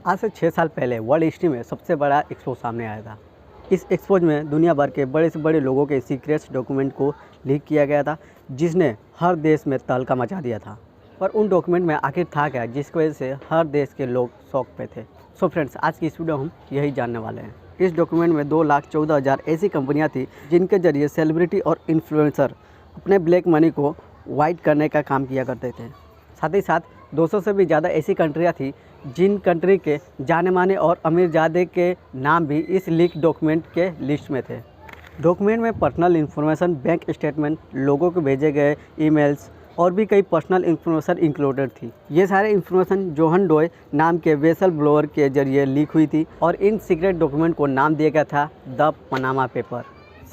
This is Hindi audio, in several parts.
आज से 6 साल पहले वर्ल्ड हिस्ट्री में सबसे बड़ा एक्सपो सामने आया था। इस एक्सपोज में दुनिया भर के बड़े से बड़े लोगों के सीक्रेट्स डॉक्यूमेंट को लीक किया गया था, जिसने हर देश में तहलका मचा दिया था। पर उन डॉक्यूमेंट में आखिर था क्या, जिसकी वजह से हर देश के लोग शौक पे थे। सो फ्रेंड्स, आज की इस वीडियो हम यही जानने वाले हैं। इस डॉक्यूमेंट में 2,14,000 ऐसी कंपनियां थी जिनके जरिए सेलिब्रिटी और इन्फ्लुएंसर अपने ब्लैक मनी को वाइट करने का काम किया करते थे। साथ ही साथ 200 से भी ज़्यादा ऐसी कंट्रियां थी जिन कंट्री के जाने माने और अमीरजादे के नाम भी इस लीक डॉक्यूमेंट के लिस्ट में थे। डॉक्यूमेंट में पर्सनल इन्फॉर्मेशन, बैंक स्टेटमेंट, लोगों को भेजे गए ईमेल्स और भी कई पर्सनल इन्फॉर्मेशन इंक्लूडेड थी। ये सारे इन्फॉर्मेशन जोहन डोय नाम के वेसल ब्लोअर के जरिए लीक हुई थी और इन सीक्रेट डॉक्यूमेंट को नाम दिया गया था द पनामा पेपर।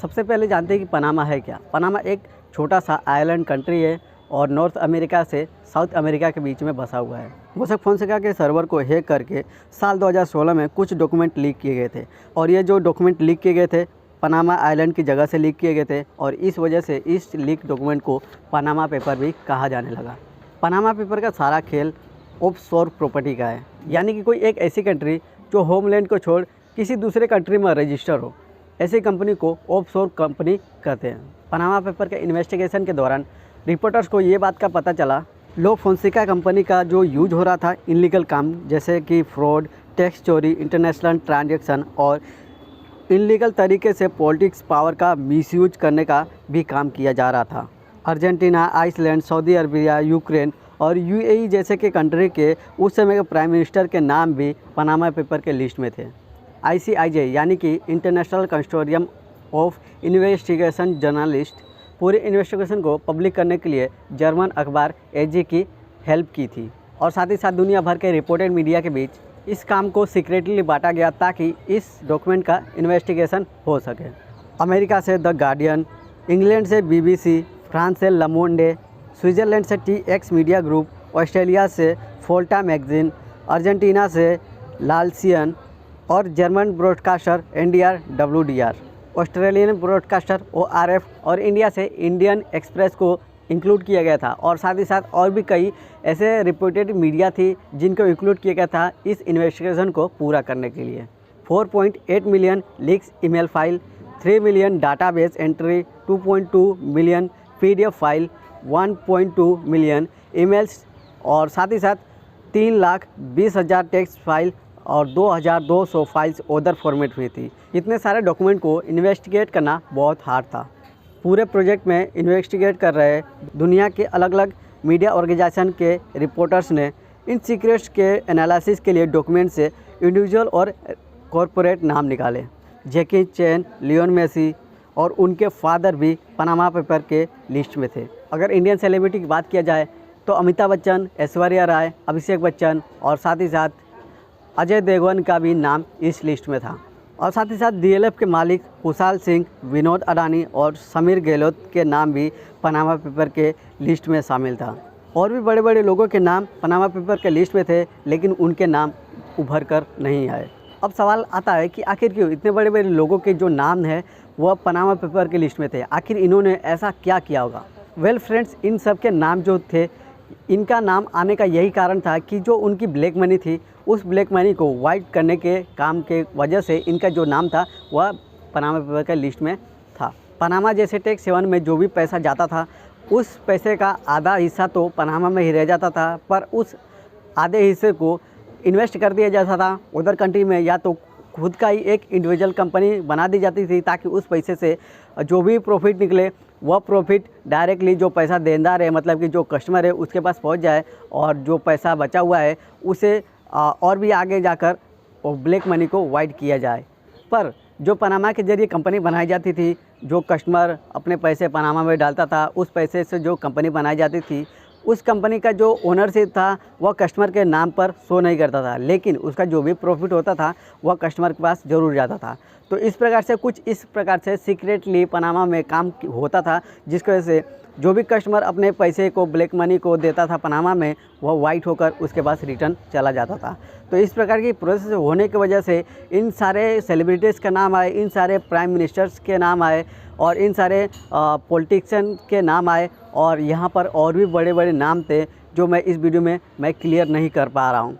सबसे पहले जानते हैं कि पनामा है क्या। पनामा एक छोटा सा आइलैंड कंट्री है और नॉर्थ अमेरिका से साउथ अमेरिका के बीच में बसा हुआ है। मोसैक फोंसेका के सर्वर को हैक करके साल 2016 में कुछ डॉक्यूमेंट लीक किए गए थे और ये जो डॉक्यूमेंट लीक किए गए थे पनामा आइलैंड की जगह से लीक किए गए थे और इस वजह से इस लीक डॉक्यूमेंट को पनामा पेपर भी कहा जाने लगा। पनामा पेपर का सारा खेल ऑफशोर प्रॉपर्टी का है, यानी कि कोई एक ऐसी कंट्री जो होमलैंड को छोड़ किसी दूसरे कंट्री में रजिस्टर हो, ऐसी कंपनी को ऑफशोर कंपनी कहते हैं। पनामा पेपर के इन्वेस्टिगेशन के दौरान रिपोर्टर्स को ये बात का पता चला, लोग फोंसेका कंपनी का जो यूज हो रहा था इनलीगल काम जैसे कि फ्रॉड, टैक्स चोरी, इंटरनेशनल ट्रांजैक्शन और इनलीगल तरीके से पॉलिटिक्स पावर का मिसयूज करने का भी काम किया जा रहा था। Argentina, Iceland, Saudi Arabia, Ukraine और यूएई जैसे के कंट्री के उस समय के प्राइम मिनिस्टर के नाम भी पनामा पेपर के लिस्ट में थे। ICIJ यानी कि international consortium of investigation journalist पूरे इन्वेस्टिगेशन को पब्लिक करने के लिए जर्मन अखबार AG की हेल्प की थी और साथ ही साथ दुनिया भर के रिपोर्टेड मीडिया के बीच इस काम को सीक्रेटली बांटा गया ताकि इस डॉक्यूमेंट का इन्वेस्टिगेशन हो सके। अमेरिका से द गार्डियन, इंग्लैंड से BBC, फ्रांस से Le Monde, स्विट्ज़रलैंड से TX मीडिया ग्रुप, ऑस्ट्रेलिया से फोल्टा मैगजीन, अर्जेंटीना से लालसियन और German broadcaster NDR WDR, Australian broadcaster ORF और इंडिया से इंडियन एक्सप्रेस को इंक्लूड किया गया था और साथ ही साथ और भी कई ऐसे रिपोर्टेड मीडिया थी जिनको इंक्लूड किया गया था इस इन्वेस्टिगेशन को पूरा करने के लिए। 4.8 million leaks email file, 3 million database entry, 2.2 million PDF file, 1.2 million emails और साथ ही साथ 3,20,000 टेक्स्ट फाइल और 2,200 फाइल्स अदर फॉर्मेट हुई थी। इतने सारे डॉक्यूमेंट को इन्वेस्टिगेट करना बहुत हार्ड था। पूरे प्रोजेक्ट में इन्वेस्टिगेट कर रहे दुनिया के अलग अलग मीडिया ऑर्गेनाइजेशन के रिपोर्टर्स ने इन सीक्रेट्स के एनालिसिस के लिए डॉक्यूमेंट से इंडिविजुअल और कॉरपोरेट नाम निकाले। जैकी चैन, लियोन मेसी और उनके फादर भी पनामा पेपर के लिस्ट में थे। अगर इंडियन सेलिब्रिटी की बात किया जाए तो अमिताभ बच्चन, ऐश्वर्या राय, अभिषेक बच्चन और साथ ही साथ अजय देवगन का भी नाम इस लिस्ट में था और साथ ही साथ DLF के मालिक कुशाल सिंह, विनोद अडानी और समीर गहलोत के नाम भी पनामा पेपर के लिस्ट में शामिल था। और भी बड़े बड़े लोगों के नाम पनामा पेपर के लिस्ट में थे, लेकिन उनके नाम उभर कर नहीं आए। अब सवाल आता है कि आखिर क्यों इतने बड़े बड़े लोगों के जो नाम है वह पनामा पेपर के लिस्ट में थे, आखिर इन्होंने ऐसा क्या किया होगा। वेल फ्रेंड्स, इन सब के नाम जो थे, इनका नाम आने का यही कारण था कि जो उनकी ब्लैक मनी थी उस ब्लैक मनी को वाइट करने के काम के वजह से इनका जो नाम था वह पनामा पेपर के लिस्ट में था। पनामा जैसे टैक्स हेवन में जो भी पैसा जाता था उस पैसे का आधा हिस्सा तो पनामा में ही रह जाता था, पर उस आधे हिस्से को इन्वेस्ट कर दिया जाता था उधर कंट्री में, या तो खुद का ही एक इंडिविजुअल कंपनी बना दी जाती थी ताकि उस पैसे से जो भी प्रॉफिट निकले वह प्रॉफिट डायरेक्टली जो पैसा देनदार है, मतलब कि जो कस्टमर है, उसके पास पहुंच जाए और जो पैसा बचा हुआ है उसे और भी आगे जाकर ब्लैक मनी को वाइट किया जाए। पर जो पनामा के जरिए कंपनी बनाई जाती थी, जो कस्टमर अपने पैसे पनामा में डालता था, उस पैसे से जो कंपनी बनाई जाती थी उस कंपनी का जो ओनरशिप था वह कस्टमर के नाम पर शो नहीं करता था, लेकिन उसका जो भी प्रॉफिट होता था वह कस्टमर के पास ज़रूर जाता था। तो इस प्रकार से सीक्रेटली पनामा में काम होता था, जिसकी वजह से जो भी कस्टमर अपने पैसे को ब्लैक मनी को देता था पनामा में, वह वाइट होकर उसके पास रिटर्न चला जाता था। तो इस प्रकार की प्रोसेस होने की वजह से इन सारे सेलिब्रिटीज़ का नाम आए, इन सारे प्राइम मिनिस्टर्स के नाम आए और इन सारे पॉलिटिशियन के नाम आए और यहाँ पर और भी बड़े बड़े नाम थे जो मैं इस वीडियो में क्लियर नहीं कर पा रहा हूँ।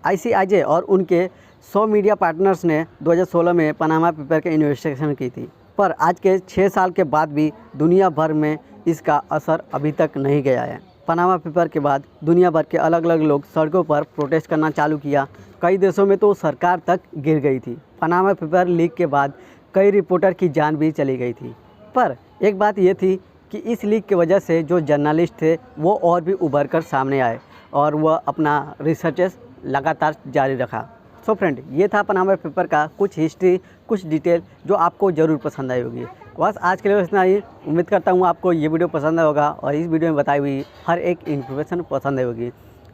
ICIJ और उनके 100 मीडिया पार्टनर्स ने 2016 में पनामा पेपर के इन्वेस्टिगेशन की थी, पर आज के 6 साल के बाद भी दुनिया भर में इसका असर अभी तक नहीं गया है। पनामा पेपर के बाद दुनिया भर के अलग अलग लोग सड़कों पर प्रोटेस्ट करना चालू किया। कई देशों में तो सरकार तक गिर गई थी। पनामा पेपर लीक के बाद कई रिपोर्टर की जान भी चली गई थी। पर एक बात ये थी कि इस लीक की वजह से जो जर्नलिस्ट थे वो और भी उभर कर सामने आए और वह अपना रिसर्चेस लगातार जारी रखा। सो फ्रेंड, ये था पनामा पेपर का कुछ हिस्ट्री, कुछ डिटेल जो आपको ज़रूर पसंद आई होगी। बस आज के लिए इतना ही। उम्मीद करता हूँ आपको ये वीडियो पसंद आया होगा और इस वीडियो में बताई हुई हर एक इन्फॉर्मेशन पसंद आई होगी।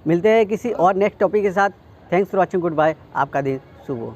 मिलते हैं किसी और नेक्स्ट टॉपिक के साथ। Thanks for watching. Goodbye. आपका दिन शुभ हो।